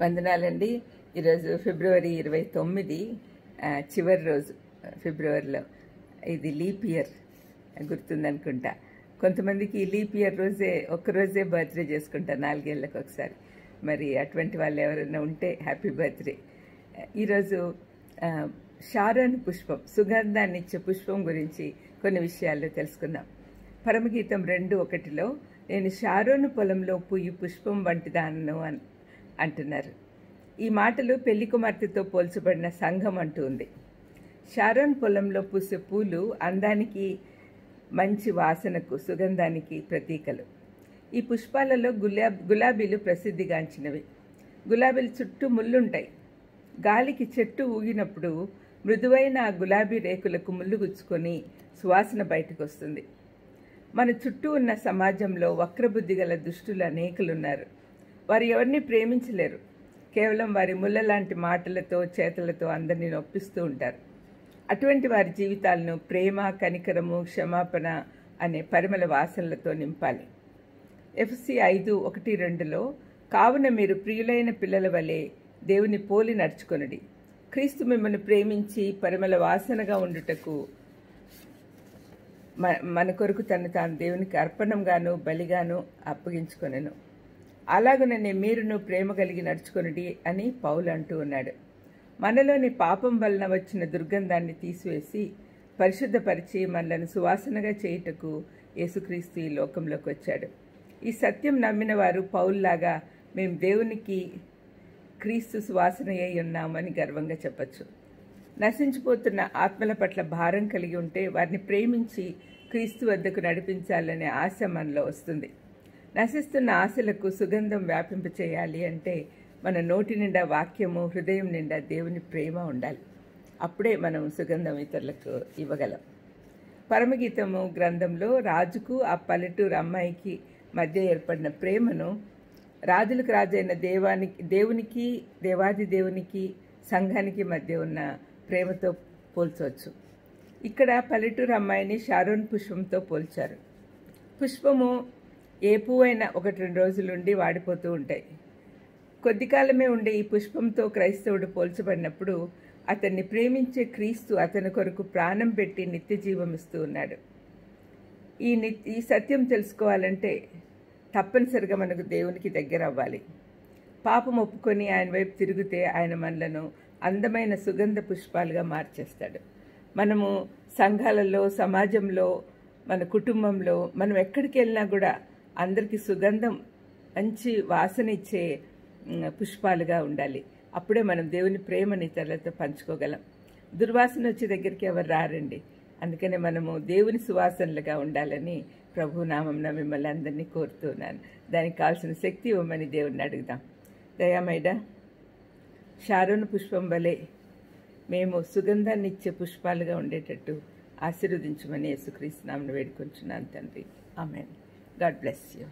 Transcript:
వందనాలండి. ఈరోజు ఫిబ్రవరి 29 చివరి రోజు ఫిబ్రవరిలో. ఇది లీప్ ఇయర్ గుర్తుందనుకుంటా. కొంతమందికి లీప్ ఇయర్ రోజే ఒక్కరోజే బర్త్డే చేసుకుంటారు 4 ఏళ్ళకి ఒకసారి. మరి అటువంటి వాళ్ళు ఎవరైనా ఉంటే హ్యాపీ బర్త్డే. ఈరోజు షారోన్ పుష్పం, సుగంధాన్ని ఇచ్చే పుష్పం గురించి కొన్ని విషయాలు తెలుసుకుందాం. పరమగీతం 2:1 నేను షారోను పొలంలో పూయి పుష్పం వంటిదానను అంటున్నారు. ఈ మాటలు పెళ్లి కుమార్తెతో పోల్చబడిన సంఘం అంటూ ఉంది. షారోన్ పొలంలో పూసే పూలు అందానికి, మంచి వాసనకు, సుగంధానికి ప్రతీకలు. ఈ పుష్పాలలో గులాబీలు ప్రసిద్ధిగాంచినవి. గులాబీల చుట్టూ ముళ్ళుంటాయి. గాలికి చెట్టు ఊగినప్పుడు మృదువైన ఆ గులాబీ రేకులకు ముళ్ళు గుచ్చుకొని సువాసన బయటకు వస్తుంది. మన చుట్టూ ఉన్న సమాజంలో వక్రబుద్ధి గల దుష్టులు అనేకులున్నారు. వారు ఎవరిని ప్రేమించలేరు. కేవలం వారి ముళ్ళ లాంటి మాటలతో, చేతలతో అందరినీ నొప్పిస్తూ ఉంటారు. అటువంటి వారి జీవితాలను ప్రేమ, కనికరము, క్షమాపణ అనే పరిమళ వాసనలతో నింపాలి. ఎఫ్ఎస్సీ 5:1-2 కావున మీరు ప్రియులైన పిల్లల వలె దేవుని పోలి నడుచుకొనుడి. క్రీస్తు మిమ్మల్ని ప్రేమించి పరిమళ వాసనగా ఉండుటకు మన కొరకు తను తాను దేవునికి అర్పణంగాను బలిగాను అప్పగించుకొనెను. అలాగుననే మీరును ప్రేమ కలిగి నడుచుకొనుడి అని పౌలు అంటూ ఉన్నాడు. మనలోని పాపం వలన వచ్చిన దుర్గంధాన్ని తీసివేసి పరిశుద్ధపరిచి మనలను సువాసనగా చేయుటకు యేసుక్రీస్తు ఈ లోకంలోకి వచ్చాడు. ఈ సత్యం నమ్మిన వారు పౌల్లాగా మేము దేవునికి క్రీస్తు సువాసన అయి ఉన్నామని గర్వంగా చెప్పచ్చు. నశించిపోతున్న ఆత్మల పట్ల భారం కలిగి ఉంటే వారిని ప్రేమించి క్రీస్తు వద్దకు నడిపించాలనే ఆశ మనలో వస్తుంది. నశిస్తున్న ఆశలకు సుగంధం వ్యాపింపచేయాలి అంటే మన నోటి నిండా వాక్యము, హృదయం నిండా దేవుని ప్రేమ ఉండాలి. అప్పుడే మనం సుగంధం ఇతరులకు ఇవ్వగలం. పరమగీతము గ్రంథంలో రాజుకు ఆ పల్లెటూరు అమ్మాయికి మధ్య ఏర్పడిన ప్రేమను రాజులకు రాజైన దేవునికి, దేవాది దేవునికి, సంఘానికి మధ్య ఉన్న ప్రేమతో పోల్చవచ్చు. ఇక్కడ పల్లెటూరు అమ్మాయిని షారోన్ పుష్పంతో పోల్చారు. పుష్పము ఏ పువ్వైనా 1-2 రోజులుండి వాడిపోతూ ఉంటాయి. కొద్ది కాలమే ఉండే ఈ పుష్పంతో క్రైస్తవుడు పోల్చబడినప్పుడు అతన్ని ప్రేమించే క్రీస్తు అతని కొరకు ప్రాణం పెట్టి నిత్య జీవం ఇస్తూ ఉన్నాడు. ఈ సత్యం తెలుసుకోవాలంటే తప్పనిసరిగా మనకు దేవునికి దగ్గర అవ్వాలి. పాపం ఒప్పుకొని ఆయన వైపు తిరిగితే ఆయన మనలను అందమైన సుగంధ పుష్పాలుగా మార్చేస్తాడు. మనము సంఘాలలో, సమాజంలో, మన కుటుంబంలో, మనం ఎక్కడికి వెళ్ళినా కూడా అందరికీ సుగంధం, మంచి వాసన ఇచ్చే పుష్పాలుగా ఉండాలి. అప్పుడే మనం దేవుని ప్రేమని ఇతరులతో పంచుకోగలం. దుర్వాసన వచ్చే దగ్గరికి ఎవరు రారండి. అందుకనే మనము దేవుని సువాసనలుగా ఉండాలని ప్రభు నామంన మిమ్మల్ని అందరినీ కోరుతున్నాను. దానికి కావాల్సిన శక్తి ఇవ్వమని దేవుడిని అడుగుదాం. దయామైడా, షారోను పుష్పం వలె మేము సుగంధాన్ని ఇచ్చే పుష్పాలుగా ఉండేటట్టు ఆశీర్వదించమని యేసుక్రీస్తు నామమున వేడుకొంచున్నాను తండ్రి. ఆమేన్. God bless you.